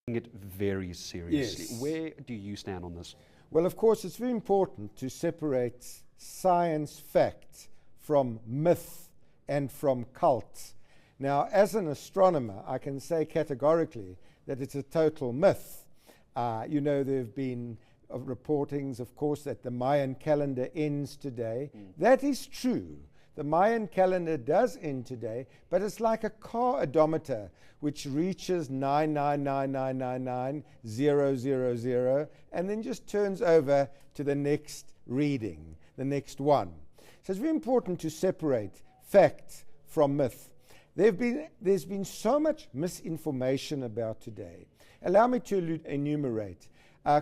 It very seriously. Yes. Where do you stand on this? Well, of course, it's very important to separate science fact from myth and from cult. Now, as an astronomer, I can say categorically that it's a total myth. You know, there have been reportings, of course, that the Mayan calendar ends today. That is true. The Mayan calendar does end today, but it's like a car odometer which reaches 999999000 and then just turns over to the next reading, the next one. So it's very important to separate fact from myth. There's been so much misinformation about today. Allow me to enumerate.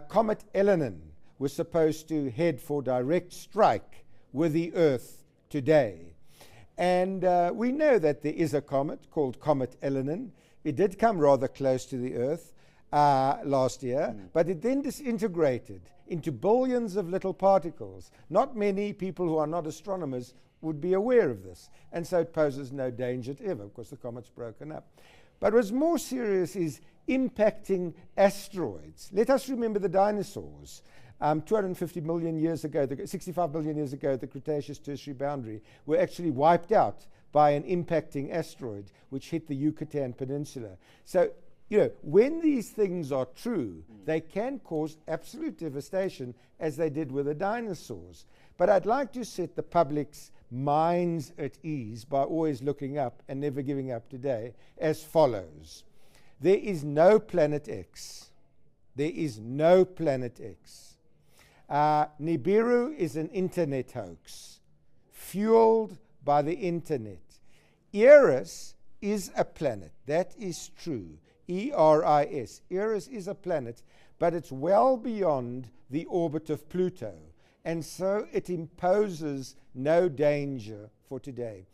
Comet Elenin was supposed to head for direct strike with the Earth today. And we know that there is a comet called Comet Elenin. It did come rather close to the Earth last year, but it then disintegrated into billions of little particles. Not many people who are not astronomers would be aware of this, and so it poses no danger to ever. Of course, the comet's broken up. But what's more serious is impacting asteroids. Let us remember the dinosaurs. 250 million years ago, 65 billion years ago, the Cretaceous Tertiary boundary were actually wiped out by an impacting asteroid which hit the Yucatan Peninsula. So, you know, when these things are true, they can cause absolute devastation, as they did with the dinosaurs. But I'd like to set the public's minds at ease by always looking up and never giving up today as follows. There is no Planet X. There is no Planet X. Nibiru is an internet hoax, fueled by the internet. Eris is a planet. That is true. E-R-I-S. Eris is a planet, but it's well beyond the orbit of Pluto, and so it imposes no danger for today.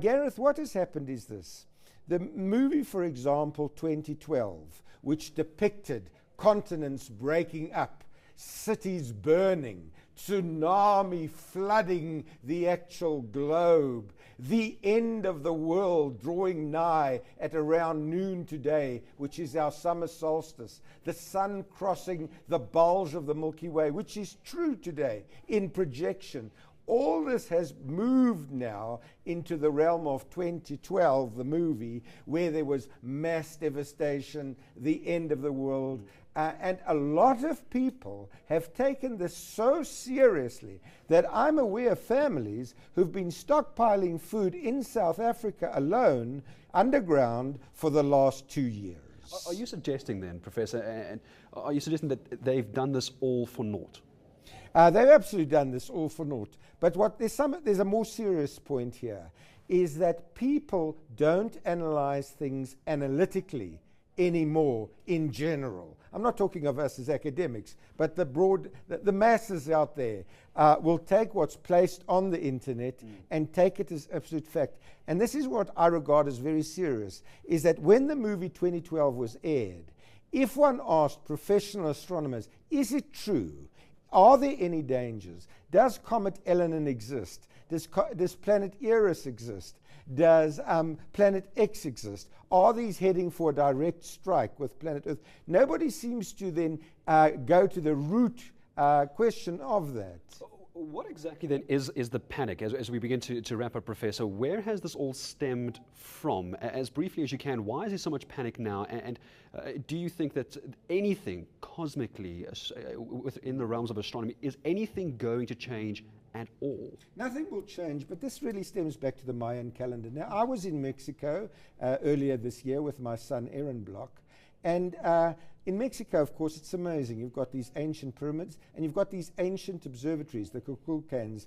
Gareth, what has happened is this. The movie, for example, 2012, which depicted continents breaking up, cities burning, tsunami flooding the actual globe, the end of the world drawing nigh at around noon today, which is our summer solstice, the sun crossing the bulge of the Milky Way, which is true today in projection. All this has moved now into the realm of 2012, the movie, where there was mass devastation, the end of the world. And a lot of people have taken this so seriously that I'm aware of families who've been stockpiling food in South Africa alone, underground, for the last 2 years. Are you suggesting then, Professor, and are you suggesting that they've done this all for naught? They've absolutely done this all for naught. But there's a more serious point here, is that people don't analyze things analytically anymore in general. I'm not talking of us as academics, but the masses out there will take what's placed on the internet and take it as absolute fact. And this is what I regard as very serious, is that when the movie 2012 was aired, if one asked professional astronomers, is it true? Are there any dangers? Does Comet Elenin exist? Does planet Eris exist? Does Planet X exist? Are these heading for a direct strike with planet Earth? Nobody seems to then go to the root question of that. What exactly then is the panic? As we begin to wrap up, Professor, where has this all stemmed from? As briefly as you can, why is there so much panic now? And do you think that anything cosmically within the realms of astronomy, is anything going to change at all? Nothing will change, but this really stems back to the Mayan calendar. Now, I was in Mexico earlier this year with my son, Aaron Block, and in Mexico, of course, it's amazing. You've got these ancient pyramids, and you've got these ancient observatories, the Kukulcans,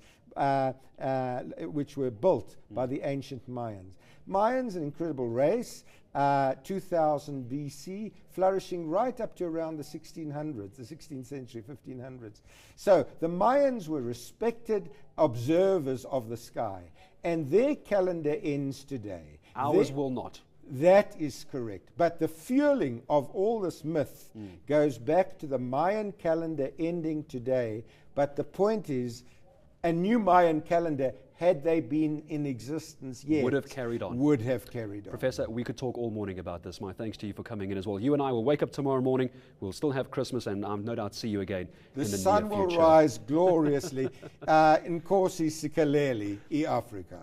which were built by the ancient Mayans. Mayans, an incredible race, 2000 BC, flourishing right up to around the 1600s, the 16th century, 1500s. So the Mayans were respected observers of the sky, and their calendar ends today. Ours will not. That is correct. But the fueling of all this myth goes back to the Mayan calendar ending today. But the point is, a new Mayan calendar had they been in existence yet, would have carried on. Would have carried on. Professor, we could talk all morning about this. My thanks to you for coming in as well. You and I will wake up tomorrow morning. We'll still have Christmas, and no doubt see you again in the near sun will future. rise gloriously. Inkosi sikaleli, i-Afrika.